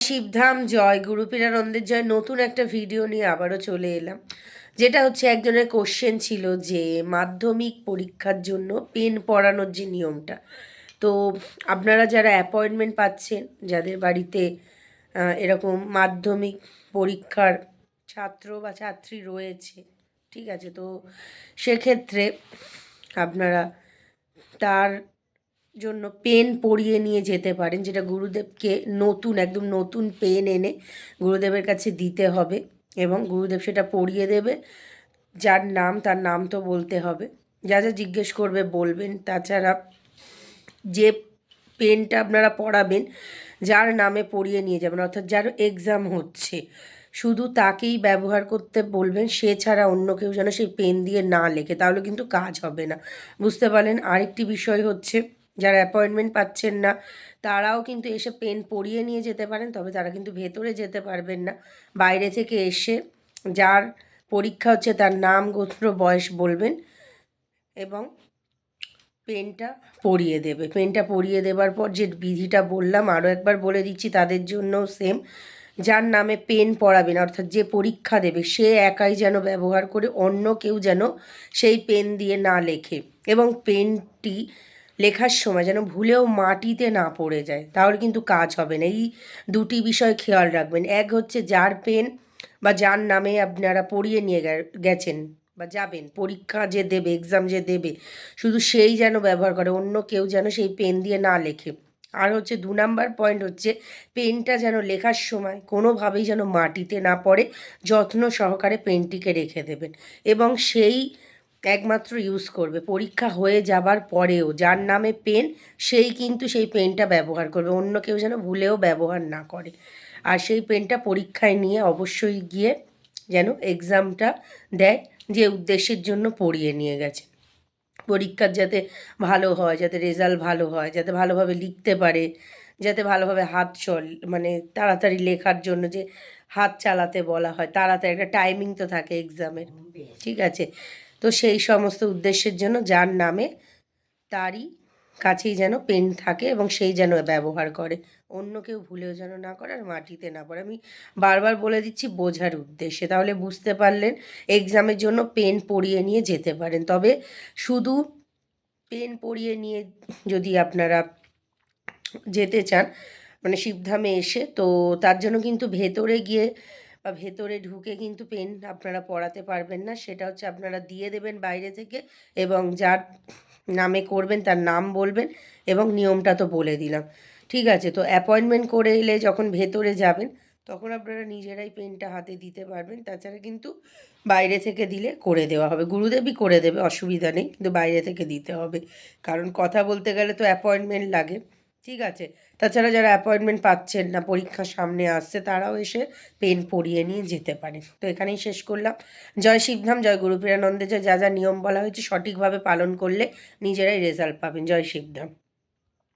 শিবধাম, জয় গুরুপীরানন্দের জয়। নতুন একটা ভিডিও নিয়ে আবারও চলে এলাম। যেটা হচ্ছে একজনের কোশ্চেন ছিল যে মাধ্যমিক পরীক্ষার জন্য পেন পড়ানোর যে নিয়মটা। তো আপনারা যারা অ্যাপয়েন্টমেন্ট পাচ্ছেন, যাদের বাড়িতে এরকম মাধ্যমিক পরীক্ষার ছাত্র বা ছাত্রী রয়েছে, ঠিক আছে, তো সেক্ষেত্রে আপনারা তার জন্য পেন পরিয়ে নিয়ে যেতে পারেন, যেটা গুরুদেবকে একদম নতুন পেন এনে গুরুদেবের কাছে দিতে হবে এবং গুরুদেব সেটা পরিয়ে দেবে। যার নাম, তার নাম তো বলতে হবে, যা যা জিজ্ঞেস করবে বলবেন। তাছাড়া যে পেনটা আপনারা পড়াবেন, যার নামে পড়িয়ে নিয়ে যাবেন, অর্থাৎ যার এক্সাম হচ্ছে, শুধু তাকেই ব্যবহার করতে বলবেন। সে ছাড়া অন্য কেউ যেন সেই পেন দিয়ে না লেখে, তাহলে কিন্তু কাজ হবে না। বুঝতে পারলেন? আরেকটি বিষয় হচ্ছে, যারা অ্যাপয়েন্টমেন্ট পাচ্ছেন না তারাও কিন্তু এসে পেন পরিয়ে নিয়ে যেতে পারেন, তবে তারা কিন্তু ভেতরে যেতে পারবেন না। বাইরে থেকে এসে যার পরীক্ষা হচ্ছে তার নাম, গোত্র, বয়স বলবেন এবং পেনটা পরিয়ে দেবে। পেনটা পরিয়ে দেবার পর যে বিধিটা বললাম আরও একবার বলে দিচ্ছি, তাদের জন্যও সেম। যার নামে পেন পড়াবেন, অর্থাৎ যে পরীক্ষা দেবে, সে একাই যেন ব্যবহার করে, অন্য কেউ যেন সেই পেন দিয়ে না লেখে। এবং পেনটি লেখার সময় যেন ভুলেও মাটিতে না পড়ে যায়, তাহলে কিন্তু কাজ হবে না। এই দুটি বিষয় খেয়াল রাখবেন। এক হচ্ছে যার পেন বা যার নামে আপনারা পড়িয়ে নিয়ে গেছেন বা যাবেন, পরীক্ষা যে দেবে, এক্সাম যে দেবে, শুধু সেই যেন ব্যবহার করে, অন্য কেউ যেন সেই পেন দিয়ে না লেখে। আর হচ্ছে 2 নাম্বার পয়েন্ট হচ্ছে, পেনটা যেন লেখার সময় কোনোভাবেই যেন মাটিতে না পড়ে, যত্ন সহকারে পেনটিকে রেখে দেবেন এবং সেই একমাত্র ইউজ করবে। পরীক্ষা হয়ে যাবার পরেও যার নামে পেন, সেই কিন্তু সেই পেনটা ব্যবহার করবে, অন্য কেউ যেন ভুলেও ব্যবহার না করে। আর সেই পেনটা পরীক্ষায় নিয়ে অবশ্যই গিয়ে যেন এক্সামটা দেয়, যে উদ্দেশ্যের জন্য পড়িয়ে নিয়ে গেছে। পরীক্ষার যাতে ভালো হয়, যাতে রেজাল্ট ভালো হয়, যাতে ভালোভাবে লিখতে পারে, যাতে ভালোভাবে মানে তাড়াতাড়ি লেখার জন্য যে হাত চালাতে বলা হয়, তাড়াতাড়ি একটা টাইমিং তো থাকে এক্সামের, ঠিক আছে। তো সেই সমস্ত উদ্দেশ্যের জন্য যার নামে, তারই কাছেই যেন পেন থাকে এবং সেই যেন ব্যবহার করে, অন্য কেউ ভুলেও যেন না করে আর মাটিতে না পড়ে। আমি বারবার বলে দিচ্ছি বোঝার উদ্দেশ্যে, তাহলে বুঝতে পারলেন। এক্সামের জন্য পেন পরিয়ে নিয়ে যেতে পারেন, তবে শুধু পেন পরিয়ে নিয়ে যদি আপনারা যেতে চান, মানে শিবধামে এসে, তো তার জন্য কিন্তু ভেতরে গিয়ে বা ভেতরে ঢুকে কিন্তু পেন আপনারা পড়াতে পারবেন না। সেটা হচ্ছে আপনারা দিয়ে দেবেন বাইরে থেকে এবং যার নামে করবেন তার নাম বলবেন এবং নিয়মটা তো বলে দিলাম, ঠিক আছে। তো অ্যাপয়েন্টমেন্ট করে এলে যখন ভেতরে যাবেন, তখন আপনারা নিজেরাই পেনটা হাতে দিতে পারবেন। তাছাড়া কিন্তু বাইরে থেকে দিলে করে দেওয়া হবে, গুরুদেবই করে দেবে, অসুবিধা নেই, কিন্তু বাইরে থেকে দিতে হবে, কারণ কথা বলতে গেলে তো অ্যাপয়েন্টমেন্ট লাগে, ঠিক আছে। তাছাড়া যারা অ্যাপয়েন্টমেন্ট পাচ্ছেন না, পরীক্ষা সামনে আসছে, তারাও এসে পেন পরিয়ে নিয়ে যেতে পারে। তো এখানেই শেষ করলাম। জয় শিবধাম, জয় গুরুপীরানন্দে জয়। যা যা নিয়ম বলা হয়েছে সঠিকভাবে পালন করলে নিজেরাই রেজাল্ট পাবেন। জয় শিবধাম।